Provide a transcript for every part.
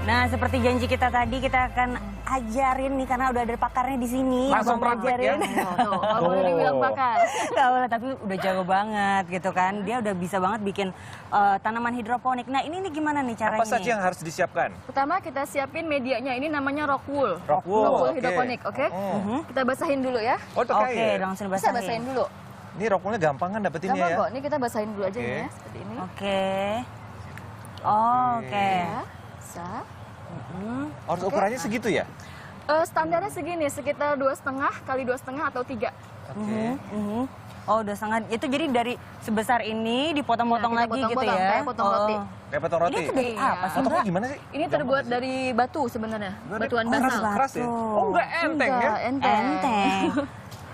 Nah, seperti janji kita tadi, kita akan ajarin nih karena udah ada pakarnya di sini. Langsung praktek ya. Tuh, nggak boleh dibilang pakar. Nggak boleh, tapi udah jago banget gitu kan. Dia udah bisa banget bikin tanaman hidroponik. Nah, ini nih gimana nih caranya? Apa saja yang harus disiapkan? Pertama kita siapin medianya, ini namanya rock wool. Rock wool, oke. hidroponik, oke? Kita basahin dulu ya. Oh, Oke, terkait. langsung Bisa basahin basahin. dulu. Ini rock woolnya gampang kan dapetinnya Gampang ya? kok, ini kita basahin dulu aja Oke. nih ya, seperti ini. Oke. Oh, oke. Ya, bisa. Harus ukurannya segitu ya? Standarnya segini, sekitar 2,5 kali 2,5 atau 3. Oke. Oh, udah sangat. Itu jadi dari sebesar ini dipotong-potong Nah, kita lagi gitu potong-potong, ya? kayak potong roti. Kayak potong roti? Ini tuh dari Iya. apa sih, Potongnya Mbak? gimana sih? Ini terbuat dari batu sebenarnya, batuan keras, basal. keras ya? Oh, enggak enteng ya? Enggak, enteng. Enteng.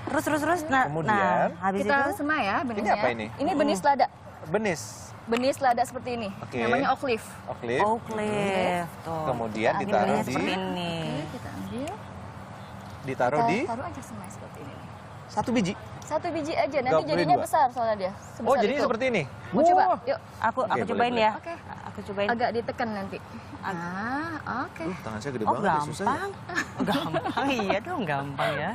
Terus. Nah, Kemudian? habis Kita itu? semai ya benihnya. apa ini? Ini benih selada. Benis. Benih selada seperti ini. Oke. Namanya oak leaf. Oke. Oh, cliff. Tuh. Kemudian Kita ditaruh Benihnya di, seperti ini. Oke, kita ambil. ditaruh Kita di taruh aja semai seperti ini. 1 biji. 1 biji aja, nanti Nggak boleh jadinya 2. besar soalnya dia. Oh, Sebesar jadi itu. seperti ini? Mau coba? Wah. Yuk, Aku Oke, cobain boleh. ya. Oke. Aku cobain. agak ditekan nanti. Oke. Tangan saya gede Oh, banget ya, susah ya. gampang. Gampang, iya dong, gampang ya.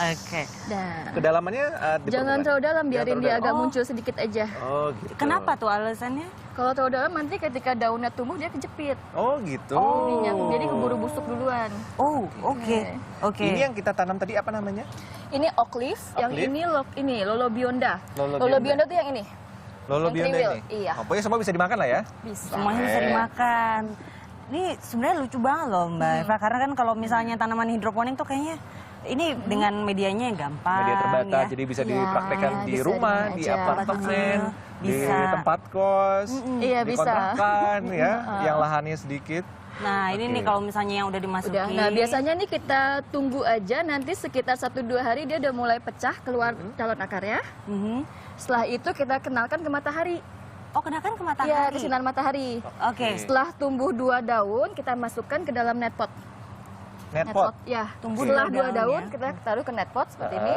Oke. Nah, Kedalamannya jangan terlalu dalam, biarin terlalu dia dalam. agak Oh. muncul sedikit aja. Oh, gitu. Kenapa tuh alasannya? Kalau terlalu dalam nanti ketika daunnya tumbuh dia kejepit. Oh, gitu. Ininya, jadi keburu busuk duluan. Oh, oke. Oke. Ini yang kita tanam tadi apa namanya? Ini oak leaf, yang leaf? ini lolobionda. Lolobionda. Lolobionda tuh yang ini. Lolo Yang Bionda kriwil, ini? iya. Oh, pokoknya semua bisa dimakan lah ya? Bisa. Semuanya bisa dimakan. Ini sebenarnya lucu banget loh Mbak Eva, karena kan kalau misalnya tanaman hidroponik tuh kayaknya ini dengan medianya yang gampang. Media terbatas, ya. jadi bisa Iya, dipraktekkan di bisa rumah, dimana di aja. apartemen, di Bisa. tempat kos, Iya, di bisa. kontrakan ya, yang lahannya sedikit. Nah ini Oke. nih kalau misalnya yang udah dimasukin. Udah. Nah, biasanya nih kita tunggu aja, nanti sekitar 1-2 hari dia udah mulai pecah keluar calon akarnya. Mhm. Setelah itu kita kenalkan ke matahari. Oh, kenakan ke matahari. Iya, ke sinar matahari. Oke. Setelah tumbuh 2 daun, kita masukkan ke dalam net pot. Netpot. Ya, Tumbuh setelah 2 2 daun daun, ya. kita taruh ke net pot seperti ini.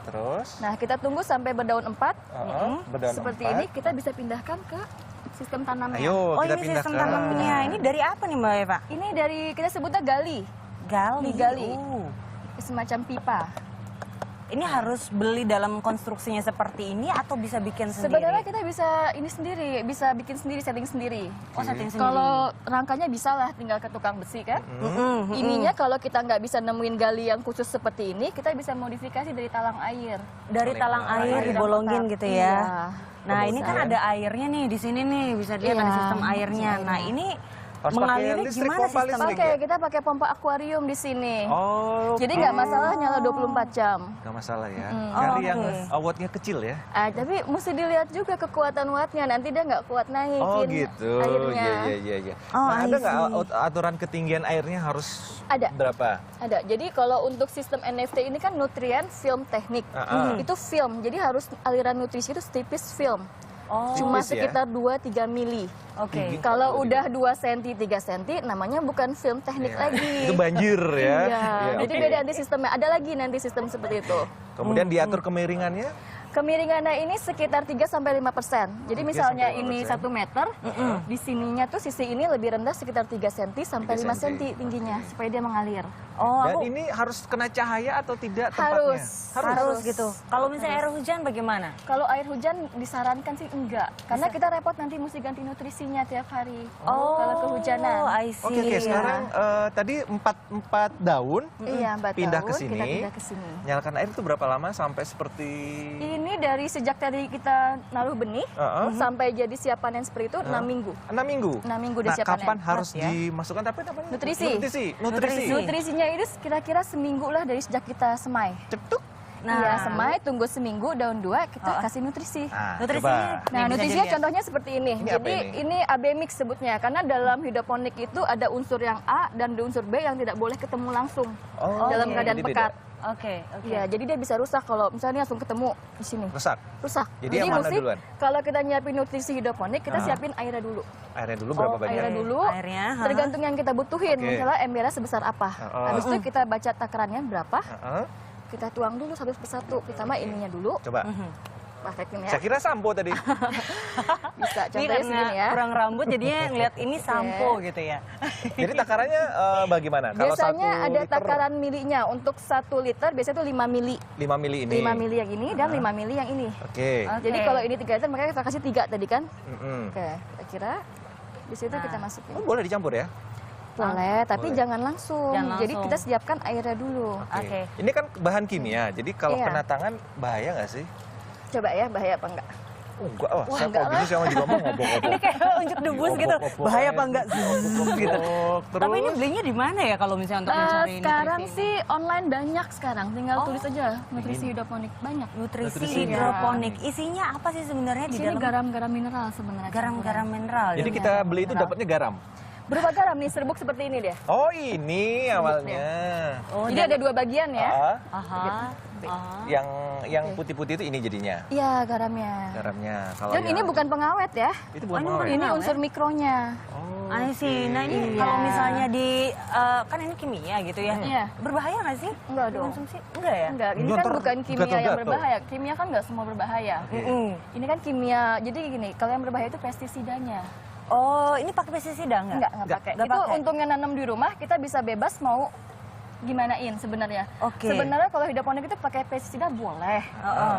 Terus, Nah, kita tunggu sampai berdaun 4. berdaun Seperti 4. ini kita bisa pindahkan ke sistem tanamnya. Ayo Oh, kita ini sistem pindahkan. tanamnya. Ini dari apa nih Mbak Eva? Ini dari kita sebutnya gali, Gali. Gali. Oh. semacam pipa. Ini harus beli dalam konstruksinya seperti ini atau bisa bikin sendiri? Sebenarnya kita bisa ini sendiri, bisa bikin sendiri, setting sendiri. Oh, setting sendiri. Kalau rangkanya bisa lah, tinggal ke tukang besi kan. Mm-mm. Ininya kalau kita nggak bisa nemuin gali yang khusus seperti ini, kita bisa modifikasi dari talang air. Dari talang air dibolongin gitu ya. Iya. Nah, ini kan Kemudian? ada airnya nih di sini nih, bisa dilihat Iya, ada sistem airnya. bisa Nah, airnya. ini Harus pakai mengalirnya listrik, gimana pompa sistem? listrik. Oke, ya? kita pakai pompa akuarium di sini. Oh, Jadi nggak masalah nyala 24 jam. nggak masalah ya. Oh, Dari yang oke. wattnya kecil ya. Tapi mesti dilihat juga kekuatan wattnya. Nanti dia nggak kuat naikin Oh gitu. airnya. Iya. Oh, Nah, ada I nggak see. aturan ketinggian airnya harus Ada. berapa? Ada. Jadi kalau untuk sistem NFT ini kan nutrien film teknik. Itu film. Jadi harus aliran nutrisi itu setipis film. Oh, Cuma Tipis ya? sekitar 2-3 mili. oke. Kalau udah 2 cm, 3 cm, namanya bukan film teknik Iya. lagi. Itu banjir ya. Iya. Jadi oke. beda nanti sistemnya. Ada lagi nanti sistem seperti itu. Kemudian diatur kemiringannya. Kemiringannya ini sekitar 3-5%. Jadi 3 misalnya sampai ini 5%. 1 meter, di sininya tuh sisi ini lebih rendah sekitar 3 cm sampai 5 3 cm tingginya supaya dia mengalir. Oh, Dan aku ini harus kena cahaya atau tidak tempatnya? harus gitu. Kalau misalnya air hujan bagaimana? Kalau air hujan disarankan sih enggak, karena kita repot nanti mesti ganti nutrisinya tiap hari. Kalau kehujanan. I see. Oke, sekarang tadi 4 daun. Iya, Mbak. Pindah ke Kita sini. pindah ke sini. Nyalakan air itu berapa lama sampai seperti Ini dari sejak tadi kita naruh benih sampai jadi siap panen seperti itu 6 minggu. 6 minggu? 6 minggu udah Nah, siap kapan panen. harus ya. dimasukkan apa namanya? Nutrisi. Nutrisi. Nutrisinya itu kira-kira seminggu lah dari sejak kita semai. Cetuk. Iya, semai, tunggu seminggu, daun 2, kita kasih nutrisi. Nutrisinya coba. Nah, bisa nutrisinya dilihat. contohnya seperti ini. Ini apa Jadi ini AB mix sebutnya, karena dalam hidroponik itu ada unsur yang A dan ada unsur B yang tidak boleh ketemu langsung dalam oke. keadaan Jadi beda. pekat. Oke. Iya, jadi dia bisa rusak kalau misalnya langsung ketemu di sini. Rusak. Rusak. Jadi yang mana duluan? kalau kita nyiapin nutrisi hidroponik, kita siapin airnya dulu. Airnya dulu berapa banyak? Airnya dulu, Airnya, tergantung yang kita butuhin. Oke. Misalnya embernya sebesar apa. Habis itu kita baca takarannya berapa, Heeh. kita tuang dulu satu persatu. Pertama ininya dulu. Coba. pakai kimia. Saya kira sampo tadi. Bisa Ini contohnya karena segini ya. kurang rambut jadinya ngeliat ini sampo gitu ya. Jadi takarannya bagaimana? Kalau Biasanya 1 ada liter, takaran milinya. Untuk 1 liter biasanya itu 5 mili. 5 mili ini. 5 mili yang ini dan 5 mili yang ini. Oke. Jadi kalau ini 3 liter makanya kita kasih 3 tadi kan. Mm-mm. Oke, kita kira di situ kita masukin. Oh, boleh dicampur ya? Boleh, tapi Boleh. jangan langsung. Jangan Jadi langsung. kita siapkan airnya dulu. Oke. Ini kan bahan kimia, jadi kalau Iya. kena tangan bahaya nggak sih? Coba ya, bahaya apa enggak? Oh enggak, Wah, saya enggak kok gitu lah. sih sama juga mau ngobok-ngobok. Ini kayak unjuk debus gitu. Bahaya apa enggak? Gitu. Terus, Tapi ini belinya di mana ya kalau misalnya untuk mencari Sekarang nutrisi sih online banyak sekarang. Tinggal Oh. tulis aja nutrisi hidroponik banyak. nutrisi Nutrisi hidroponik. Isinya apa sih sebenarnya Di di sini dalam? garam-garam mineral sebenarnya. Garam-garam mineral. jadi ya? kita beli itu dapatnya garam. Berupa garam nih, serbuk seperti ini dia. Oh ini awalnya. Oh, Jadi ada 2 bagian ya. Ah, Aha. Aha. yang putih-putih itu ini jadinya Iya, garamnya. garamnya. Kalau Dan yang- ini bukan pengawet ya. itu bukan ini pengawet. bukan Ini pengawet. unsur mikronya. Oh, I see. Nah ini Iya. kalau misalnya di kan ini kimia gitu ya. Iya. Berbahaya nggak sih? Enggak dong. Dikonsumsi? Enggak ya? Enggak, ini Enggak, kan ntar bukan kimia yang gatal-gatal. berbahaya. Kimia kan nggak semua berbahaya. Mm-mm. Ini kan kimia. Jadi gini, kalau yang berbahaya itu pestisidanya. Oh, ini pakai pestisida nggak? Enggak pakai. Nggak Itu pakai. untungnya nanam di rumah, kita bisa bebas mau gimanain sebenarnya. Oke. Sebenarnya kalau hidroponik itu pakai pestisida boleh,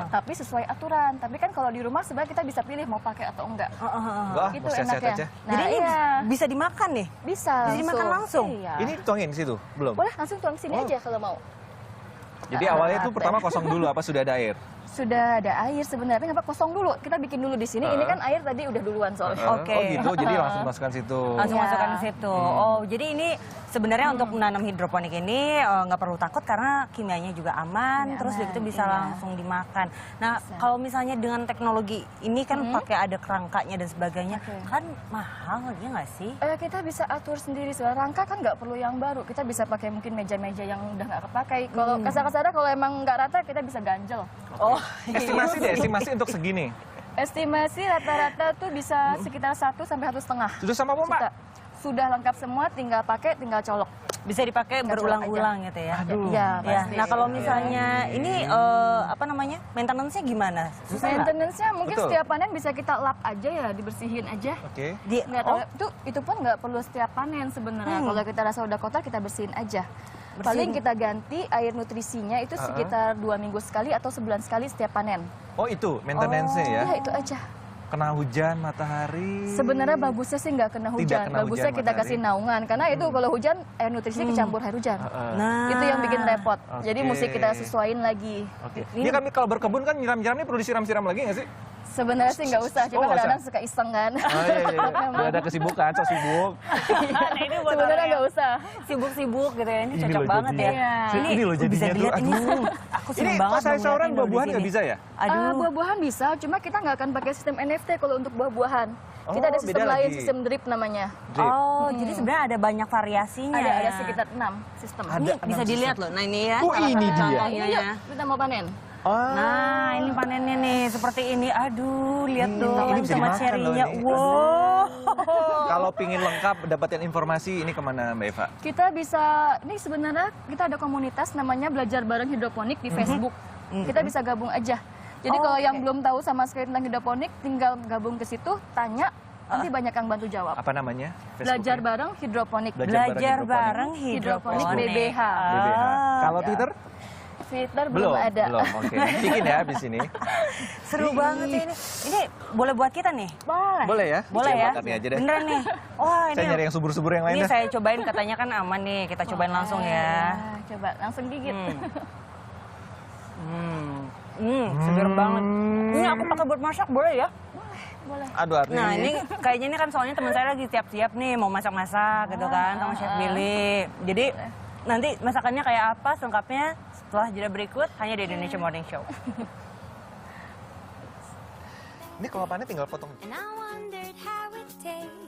tapi sesuai aturan. Tapi kan kalau di rumah sebenarnya kita bisa pilih mau pakai atau enggak. enggak ah, Itu mau sehat-sehat enaknya. aja. Nah, Jadi ini iya. bisa dimakan nih? Bisa Bisa dimakan langsung? Iya. Ini tuangin di situ belum? Boleh langsung tuang sini Oh. aja kalau mau. Jadi awalnya itu pertama kosong dulu apa sudah ada air? Sudah ada air sebenarnya, nggak kosong dulu. Kita bikin dulu di sini. Ini kan air tadi udah duluan soalnya. Oke. Oh gitu, jadi langsung masukkan situ. Langsung Iya. masukkan ke situ. Oh, jadi ini sebenarnya untuk menanam hidroponik ini nggak perlu takut karena kimianya juga aman, Iya, terus aman, itu bisa iya. langsung dimakan. Nah, Bisa. kalau misalnya dengan teknologi ini kan pakai ada kerangkanya dan sebagainya, Oke. kan mahal ya nggak sih? Kita bisa atur sendiri. Soalnya rangka kan nggak perlu yang baru. Kita bisa pakai mungkin meja-meja yang udah nggak kepakai. Kalau kasar-kasarnya kalau emang nggak rata kita bisa ganjel. Oh, Estimasi deh, estimasi untuk segini. Estimasi rata-rata tuh bisa sekitar 1 sampai 1,5 Sudah sama pompa? juta. Sudah lengkap semua, tinggal pakai, tinggal colok. bisa dipakai Tinggal berulang-ulang gitu ya. Aduh. Iya, Ya, pasti. nah kalau misalnya ini apa namanya maintenance-nya gimana? Susah nggak? Maintenance-nya mungkin Betul. setiap panen bisa kita lap aja ya, dibersihin aja. Oke. Nggak tahu, itu pun nggak perlu setiap panen sebenarnya. Kalau kita rasa udah kotor, kita bersihin aja. Paling kita ganti air nutrisinya itu sekitar 2 minggu sekali atau sebulan sekali setiap panen. Oh itu maintenance-nya ya? Ya itu aja. Kena hujan, matahari. Sebenarnya bagusnya sih nggak kena Tidak hujan. kena Bagusnya hujan, kita matahari. kasih naungan. Karena itu kalau hujan air nutrisi kecampur air hujan. Nah, Itu yang bikin repot. Jadi Oke. mesti kita sesuaiin lagi. Oke. Ini kan kalau berkebun kan nyiram-nyiram ini perlu disiram-siram lagi nggak sih? Sebenarnya sih nggak usah, cuma nggak kadang-kadang usah. suka iseng kan. Oh iya, iya. Udah ada kesibukan, so sibuk. nah ini buat Sebenarnya orang nggak usah. yang sibuk-sibuk gitu ya. Ini Ini cocok loh banget ya. jadinya. Iya. Ini loh bisa jadinya tuh, dilihat ini. aduh. Aku Ini seneng kok banget sayuran ngeliatin buah-buahan di nggak sini. bisa ya? Aduh. Buah-buahan bisa, cuma kita nggak akan pakai sistem NFT kalau untuk buah-buahan. Kita Oh, ada sistem beda lain, lagi. sistem drip namanya. Drip. Oh, jadi sebenarnya ada banyak variasinya. Ada ya. sekitar 6 sistem. Ada. Ini 6 bisa sistem. dilihat loh. Nah ini ya. Oh, salah ini satu dia. contohnya Ini ya. yuk, kita mau panen. Ah. Nah, ini panennya nih seperti ini. Aduh, lihat Ini dong bisa sama dimakan cherry-nya. loh ini. Wow. Kalau pingin lengkap dapatin informasi ini kemana Mbak Eva? Kita bisa, ini sebenarnya kita ada komunitas namanya Belajar Bareng Hidroponik di Facebook. Kita bisa gabung aja. Jadi Oh, kalau yang oke. belum tahu sama sekali tentang hidroponik, tinggal gabung ke situ, tanya, nanti banyak yang bantu jawab. Apa namanya? Belajar Bareng Hidroponik. Belajar bareng Hidroponik hidroponik. BBH. BBH. Ah, Kalau ya. Twitter? Twitter belum ada. Belum. Oke. Bikin ya habis ini. seru banget ya ini. Ini boleh buat kita nih. Boleh. Boleh ya? Boleh Saya ya? makan nih aja deh. Beneran nih. Wah, ini. Saya nyari yang subur-subur yang lain Ini dah. saya cobain katanya kan aman nih. Kita cobain langsung ya. Nah, coba langsung gigit. Seger banget. Ini aku pakai buat masak boleh ya? Boleh. Aduh artinya Nah ini kayaknya ini kan soalnya teman saya lagi siap-siap nih mau masak-masak gitu kan sama Chef Billy. Jadi nanti masakannya kayak apa selengkapnya setelah jeda berikut hanya di Indonesia Morning Show. ini kalau panen tinggal potong. And I wondered how it tastes.